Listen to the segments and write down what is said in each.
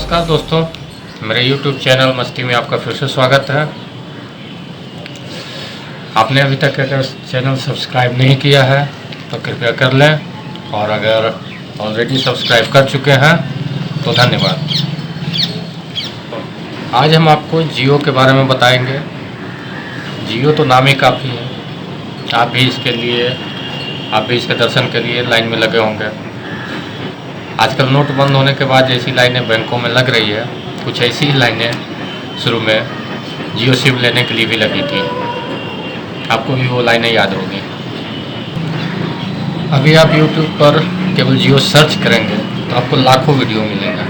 नमस्कार दोस्तों, मेरे YouTube चैनल मस्ती में आपका फिर से स्वागत है। आपने अभी तक अगर चैनल सब्सक्राइब नहीं किया है तो कृपया कर लें, और अगर ऑलरेडी सब्सक्राइब कर चुके हैं तो धन्यवाद। आज हम आपको जियो के बारे में बताएंगे। जियो तो नाम ही काफ़ी है, आप भी इसके दर्शन के लिए लाइन में लगे होंगे। आजकल नोट बंद होने के बाद जैसी लाइनें बैंकों में लग रही है, कुछ ऐसी ही लाइनें शुरू में जियो सिम लेने के लिए भी लगी थी। आपको भी वो लाइनें याद होगी। अभी आप YouTube पर केवल जियो सर्च करेंगे तो आपको लाखों वीडियो मिलेगा,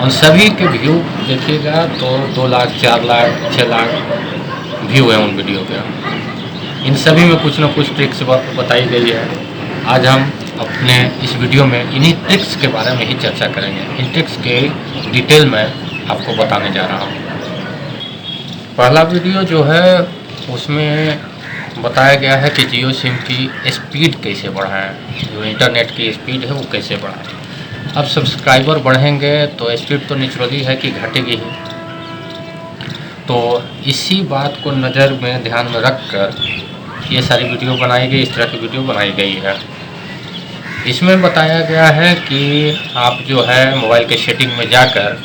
और सभी के व्यू देखिएगा तो 2 लाख, 4 लाख, 6 लाख व्यू है उन वीडियो के। इन सभी में कुछ न कुछ ट्रिक्स बताई गई है। आज हम अपने इस वीडियो में इन्हीं ट्रिक्स के बारे में ही चर्चा करेंगे। इन ट्रिक्स के डिटेल में आपको बताने जा रहा हूँ। पहला वीडियो जो है उसमें बताया गया है कि जियो सिम की स्पीड कैसे बढ़ाएं, जो इंटरनेट की स्पीड है वो कैसे बढ़ाएं। अब सब्सक्राइबर बढ़ेंगे तो स्पीड तो नेचुरली है कि घटेगी ही। तो इसी बात को नज़र में ध्यान में रख कर ये सारी वीडियो बनाई गई, इस तरह की वीडियो बनाई गई है। इसमें बताया गया है कि आप जो है मोबाइल के सेटिंग में जाकर,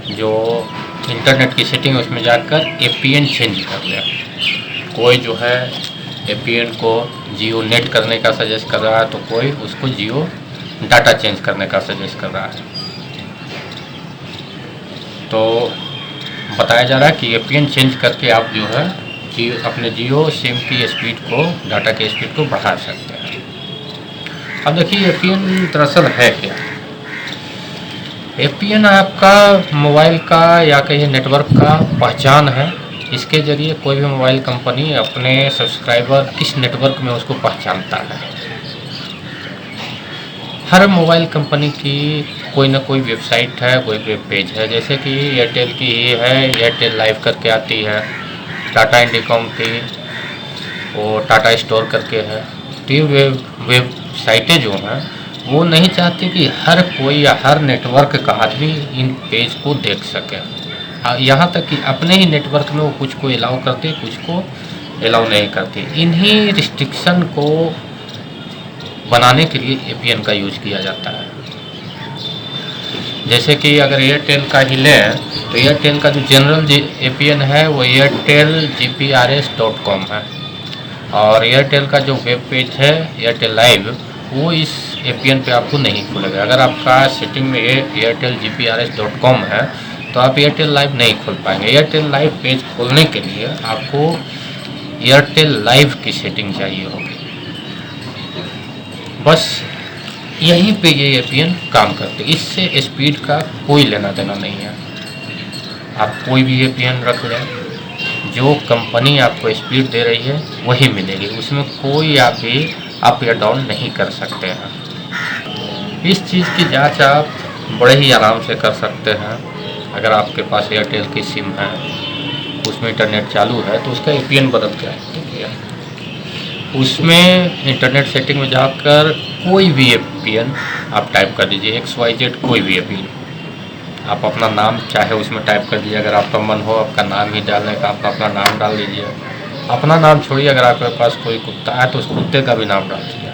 जो इंटरनेट की सेटिंग है उसमें जाकर APN चेंज कर लें। कोई जो है APN को जियो नेट करने का सजेस्ट कर रहा है, तो कोई उसको जियो डाटा चेंज करने का सजेस्ट कर रहा है। तो बताया जा रहा है कि APN चेंज करके आप जो है अपने जियो सिम की स्पीड को, डाटा की स्पीड को बढ़ा सकते हैं। अब देखिए APN दरअसल है क्या। APN आपका मोबाइल का या कहीं नेटवर्क का पहचान है। इसके ज़रिए कोई भी मोबाइल कंपनी अपने सब्सक्राइबर किस नेटवर्क में उसको पहचानता है। हर मोबाइल कंपनी की कोई ना कोई वेबसाइट है, कोई वेब पेज है। जैसे कि एयरटेल की ही है, एयरटेल लाइव करके आती है। टाटा इंडिकॉम की वो टाटा स्टोर करके है। तो ये वेबसाइटें जो हैं वो नहीं चाहती कि हर कोई या हर नेटवर्क का आदमी इन पेज को देख सके। यहाँ तक कि अपने ही नेटवर्क में वो कुछ को अलाउ करते, कुछ को अलाउ नहीं करते। इन्हीं रिस्ट्रिक्शन को बनाने के लिए APN का यूज किया जाता है। जैसे कि अगर एयरटेल का ही लें तो एयरटेल का जो जनरल APN है वो airtelgprs.com है, और एयरटेल का जो वेब पेज है एयरटेल लाइव वो इस APN पे आपको नहीं खुलेगा। अगर आपका सेटिंग में airtelgprs.com है तो आप एयरटेल लाइव नहीं खोल पाएंगे। एयरटेल लाइव पेज खोलने के लिए आपको एयरटेल लाइव की सेटिंग चाहिए होगी। बस यहीं पे ये APN काम करते। इससे स्पीड का कोई लेना देना नहीं है। आप कोई भी APN रख लें, जो कंपनी आपको स्पीड दे रही है वही मिलेगी। उसमें कोई आप भी अप या डाउन नहीं कर सकते हैं। इस चीज़ की जांच आप बड़े ही आराम से कर सकते हैं। अगर आपके पास एयरटेल की सिम है, उसमें इंटरनेट चालू है, तो उसका APN बदल के आएगा। उसमें इंटरनेट सेटिंग में जाकर कोई भी APN आप टाइप कर दीजिए, XYZ कोई भी APN। आप अपना नाम चाहे उसमें टाइप कर दीजिए। अगर आपका मन हो आपका नाम ही डालने का, आप अपना नाम डाल दीजिए। अपना नाम छोड़िए, अगर आपके पास कोई कुत्ता है तो उस कुत्ते का भी नाम डाल दीजिए।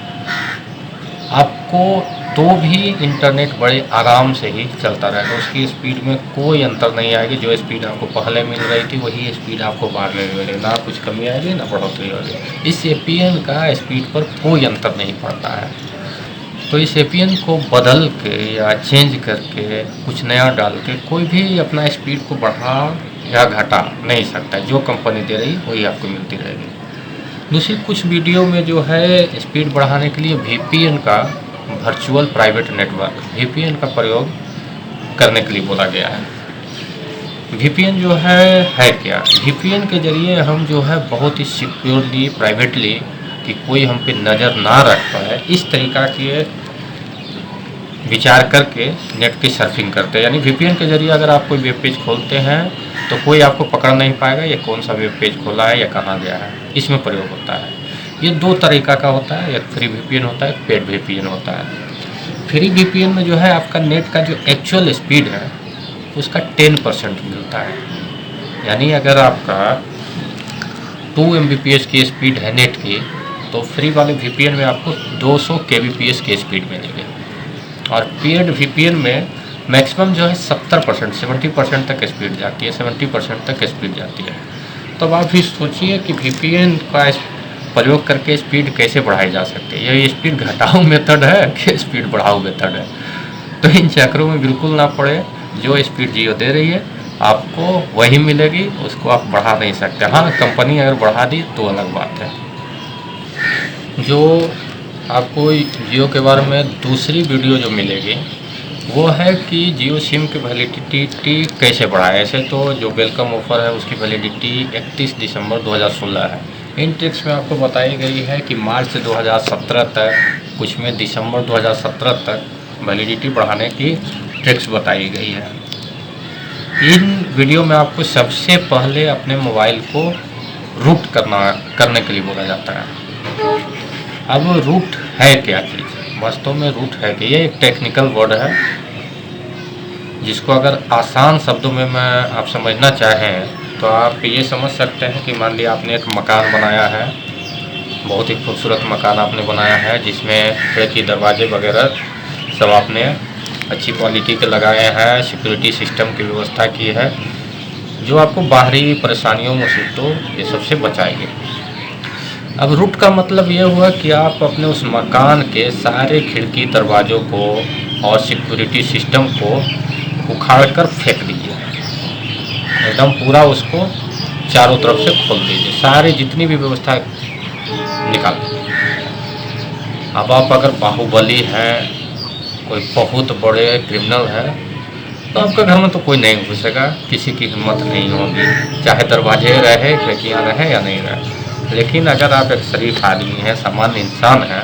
आपको तो भी इंटरनेट बड़े आराम से ही चलता रहेगा। उसकी स्पीड में कोई अंतर नहीं आएगी। जो स्पीड आपको पहले मिल रही थी वही स्पीड आपको बाद में मिलेगी। ना कुछ कमी आएगी ना बढ़ोतरी होगी। इस APN का स्पीड पर कोई अंतर नहीं पड़ता है। तो इस APN को बदल के या चेंज करके कुछ नया डाल के कोई भी अपना स्पीड को बढ़ा या घटा नहीं सकता। जो कंपनी दे रही वही आपको मिलती रहेगी। दूसरी कुछ वीडियो में जो है स्पीड बढ़ाने के लिए VPN का, वर्चुअल प्राइवेट नेटवर्क VPN का प्रयोग करने के लिए बोला गया है। VPN जो है क्या। VPN के ज़रिए हम जो है बहुत ही सिक्योरली, प्राइवेटली, कि कोई हम पे नज़र ना रख पाए, इस तरीक़ा के विचार करके नेट की सर्फिंग करते हैं। यानी VPN के ज़रिए अगर आप कोई वेब पेज खोलते हैं तो कोई आपको पकड़ नहीं पाएगा ये कौन सा वेब पेज खोला है या कहाँ गया है। इसमें प्रयोग होता है। ये 2 तरीक़ा का होता है। एक फ्री VPN होता है, एक पेड VPN होता है। फ्री वीपीएन में जो है आपका नेट का जो एक्चुअल स्पीड है उसका 10% मिलता है। यानी अगर आपका 2 Mbps की स्पीड है नेट की, तो फ्री वाले वीपीएन में आपको 200 kbps की स्पीड मिलेगी। और पेड वीपीएन में मैक्सिमम जो है 70% तक स्पीड जाती है, 70% तक स्पीड जाती है। तो आप भी सोचिए कि वीपीएन का प्रयोग करके स्पीड कैसे बढ़ाई जा सकती है। ये स्पीड घटाओ मेथड है कि स्पीड बढ़ाओ मेथड है। तो इन चक्रों में बिल्कुल ना पड़े। जो स्पीड जियो दे रही है आपको वही मिलेगी, उसको आप बढ़ा नहीं सकते। हाँ, कंपनी अगर बढ़ा दी तो अलग बात है। जो आपको जियो के बारे में दूसरी वीडियो जो मिलेगी वो है कि जियो सिम की वैलिडिटी कैसे बढ़ाए। ऐसे तो जो वेलकम ऑफ़र है उसकी वैलिडिटी 31 दिसंबर 2016 है। इन ट्रिक्स में आपको बताई गई है कि मार्च 2017 तक, कुछ में दिसंबर 2017 तक वैलिडिटी बढ़ाने की ट्रिक्स बताई गई है। इन वीडियो में आपको सबसे पहले अपने मोबाइल को रूट करने के लिए बोला जाता है। अब रूट है क्या चीज़? वास्तव में रूट है कि ये एक टेक्निकल वर्ड है जिसको अगर आसान शब्दों में मैं आप समझना चाहें तो आप ये समझ सकते हैं कि मान लिया आपने एक मकान बनाया है, बहुत ही खूबसूरत मकान आपने बनाया है जिसमें खिड़की दरवाजे वगैरह सब आपने अच्छी क्वालिटी के लगाए हैं, सिक्योरिटी सिस्टम की व्यवस्था की है जो आपको बाहरी परेशानियों मुसीबतों ये सबसे बचाएगी। अब रूट का मतलब ये हुआ कि आप अपने उस मकान के सारे खिड़की दरवाज़ों को और सिक्योरिटी सिस्टम को उखाड़ कर फेंक दीजिए, एकदम पूरा उसको चारों तरफ से खोल दीजिए, सारी जितनी भी व्यवस्था निकाल दीजिए। अब आप अगर बाहुबली हैं, कोई बहुत बड़े क्रिमिनल है, तो आपके घर में तो कोई नहीं घुसेगा, किसी की हिम्मत नहीं होगी, चाहे दरवाजे रहे, खिड़कियाँ रहे या नहीं रहे। लेकिन अगर आप एक शरीफ आदमी हैं, सामान्य इंसान हैं,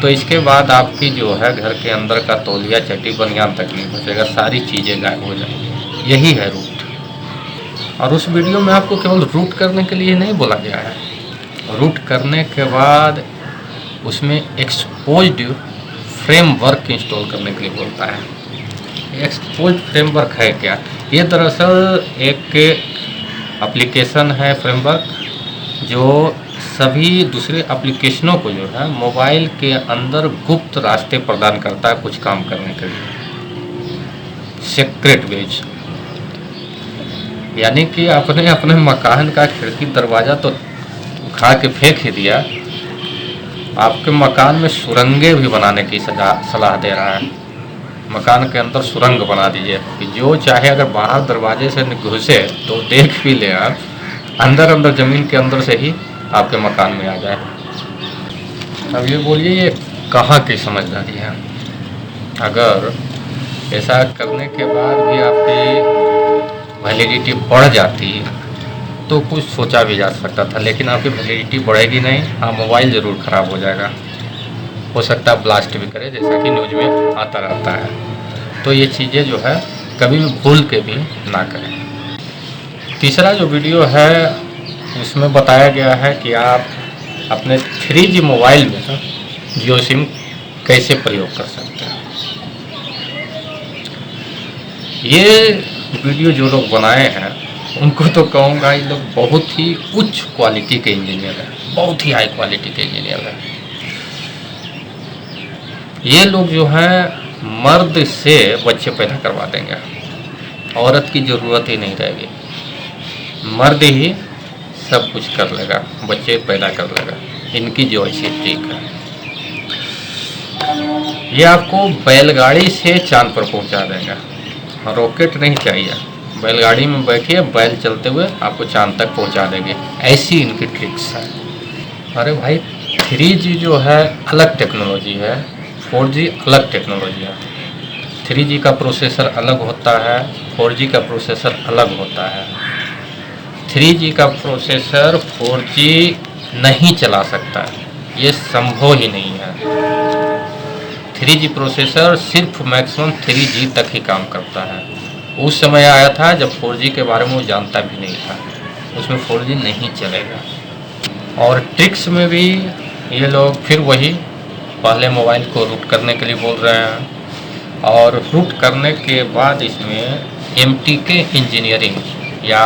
तो इसके बाद आपकी जो है घर के अंदर का तौलिया चट्टी बनियान तक नहीं बचेगा, सारी चीज़ें गायब हो जाएंगी। यही है रूट। और उस वीडियो में आपको केवल रूट करने के लिए नहीं बोला गया है, रूट करने के बाद उसमें एक्सपोज्ड फ्रेमवर्क इंस्टॉल करने के लिए बोलता है। एक्सपोज्ड फ्रेमवर्क है क्या? ये दरअसल एक एप्लीकेशन है, फ्रेमवर्क, जो सभी दूसरे एप्लीकेशनों को जो है मोबाइल के अंदर गुप्त रास्ते प्रदान करता है कुछ काम करने के लिए, सीक्रेट वेज। यानी कि आपने अपने मकान का खिड़की दरवाज़ा तो उखाड़ के फेंक ही दिया, आपके मकान में सुरंगें भी बनाने की सलाह दे रहा है। मकान के अंदर सुरंग बना दीजिए कि जो चाहे अगर बाहर दरवाजे से घुसे तो देख भी ले, आप अंदर ज़मीन के अंदर से ही आपके मकान में आ जाए। अब ये बोलिए ये कहाँ की समझदारी है? अगर ऐसा करने के बाद भी आपकी वैलिडिटी बढ़ जाती तो कुछ सोचा भी जा सकता था, लेकिन आपकी वैलिडिटी बढ़ेगी नहीं। हाँ, मोबाइल ज़रूर ख़राब हो जाएगा, हो सकता है ब्लास्ट भी करे, जैसा कि न्यूज़ में आता रहता है। तो ये चीज़ें जो है कभी भी भूल के भी ना करें। तीसरा जो वीडियो है उसमें बताया गया है कि आप अपने 3G मोबाइल में जियो सिम कैसे प्रयोग कर सकते हैं। ये वीडियो जो लोग बनाए हैं उनको तो कहूँगा ये लोग बहुत ही उच्च क्वालिटी के इंजीनियर हैं, बहुत ही हाई क्वालिटी के इंजीनियर हैं। ये लोग जो हैं मर्द से बच्चे पैदा करवा देंगे, औरत की ज़रूरत ही नहीं रहेगी, मर्द ही सब कुछ कर लेगा, बच्चे पैदा कर लेगा। इनकी जो ऐसी ट्रिक है, ये आपको बैलगाड़ी से चांद पर पहुंचा देगा। रॉकेट नहीं चाहिए, बैलगाड़ी में बैठिए, बैल चलते हुए आपको चांद तक पहुंचा देंगे, ऐसी इनकी ट्रिक्स है। अरे भाई 3G जो है अलग टेक्नोलॉजी है, 4G अलग टेक्नोलॉजी है। 3G का प्रोसेसर अलग होता है, 4G का प्रोसेसर अलग होता है। 3G का प्रोसेसर 4G नहीं चला सकता है, ये संभव ही नहीं है। 3G प्रोसेसर सिर्फ मैक्सिमम 3G तक ही काम करता है। उस समय आया था जब 4G के बारे में वो जानता भी नहीं था, उसमें 4G नहीं चलेगा। और ट्रिक्स में भी ये लोग फिर वही पहले मोबाइल को रूट करने के लिए बोल रहे हैं, और रूट करने के बाद इसमें MTK इंजीनियरिंग या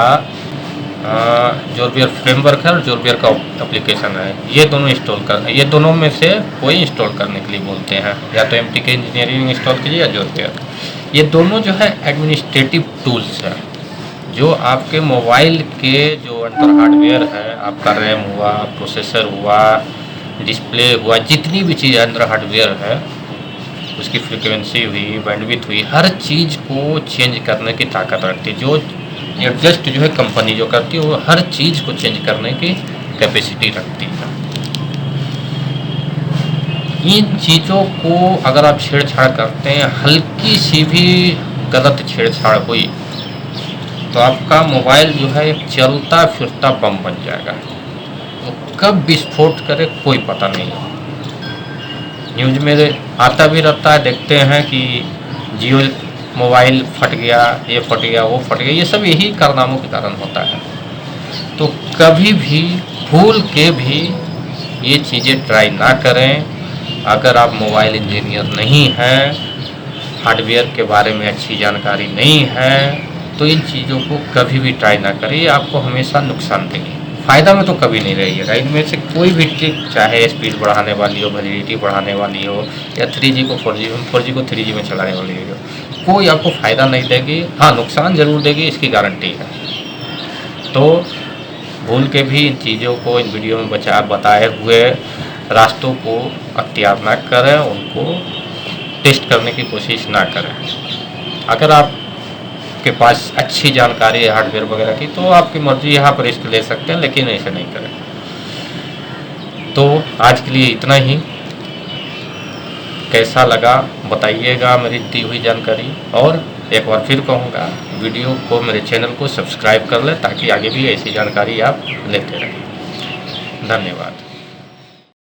जोरबियर फ्रेमवर्क है और जोरबियर का एप्लीकेशन है, ये दोनों में से कोई इंस्टॉल करने के लिए बोलते हैं। या तो MTK इंजीनियरिंग इंस्टॉल कीजिए या जोरबियर। ये दोनों जो है एडमिनिस्ट्रेटिव टूल्स है, जो आपके मोबाइल के जो अंदर हार्डवेयर है, आपका रैम हुआ, प्रोसेसर हुआ, डिस्प्ले हुआ, जितनी भी चीज़ अंदर हार्डवेयर है, उसकी फ्रीक्वेंसी हुई, बैंडविड्थ हुई, हर चीज़ को चेंज करने की ताकत रखती है। जो एडजस्ट जो है कंपनी जो करती है, वो हर चीज़ को चेंज करने की कैपेसिटी रखती है। इन चीज़ों को अगर आप छेड़छाड़ करते हैं, हल्की सी भी गलत छेड़छाड़ हुई तो आपका मोबाइल जो है एक चलता फिरता बम बन जाएगा। तो कब विस्फोट करे कोई पता नहीं। न्यूज़ में आता भी रहता है, देखते हैं कि जियो मोबाइल फट गया, ये फट गया, वो फट गया, ये सब यही कारनामों के कारण होता है। तो कभी भी भूल के भी ये चीज़ें ट्राई ना करें। अगर आप मोबाइल इंजीनियर नहीं हैं, हार्डवेयर के बारे में अच्छी जानकारी नहीं है, तो इन चीज़ों को कभी भी ट्राई ना करिए, आपको हमेशा नुकसान देंगे, फ़ायदा में तो कभी नहीं रहिएगा। इनमें से कोई भी ट्रिक, चाहे स्पीड बढ़ाने वाली हो, वैलिडिटी बढ़ाने वाली हो, या 3G को 4G को 3G में चलाने वाली हो, कोई आपको फ़ायदा नहीं देगी। हाँ, नुकसान ज़रूर देगी, इसकी गारंटी है। तो भूल के भी इन चीज़ों को इन वीडियो में बताए हुए रास्तों को अख्तियार ना करें, उनको टेस्ट करने की कोशिश ना करें। अगर आपके पास अच्छी जानकारी है हार्डवेयर वगैरह की, तो आपकी मर्ज़ी, यहाँ पर रिस्क ले सकते हैं, लेकिन ऐसे नहीं करें। तो आज के लिए इतना ही। कैसा लगा बताइएगा मेरी दी हुई जानकारी, और एक बार फिर कहूँगा, वीडियो को, मेरे चैनल को सब्सक्राइब कर लें, ताकि आगे भी ऐसी जानकारी आप लेते रहें। धन्यवाद।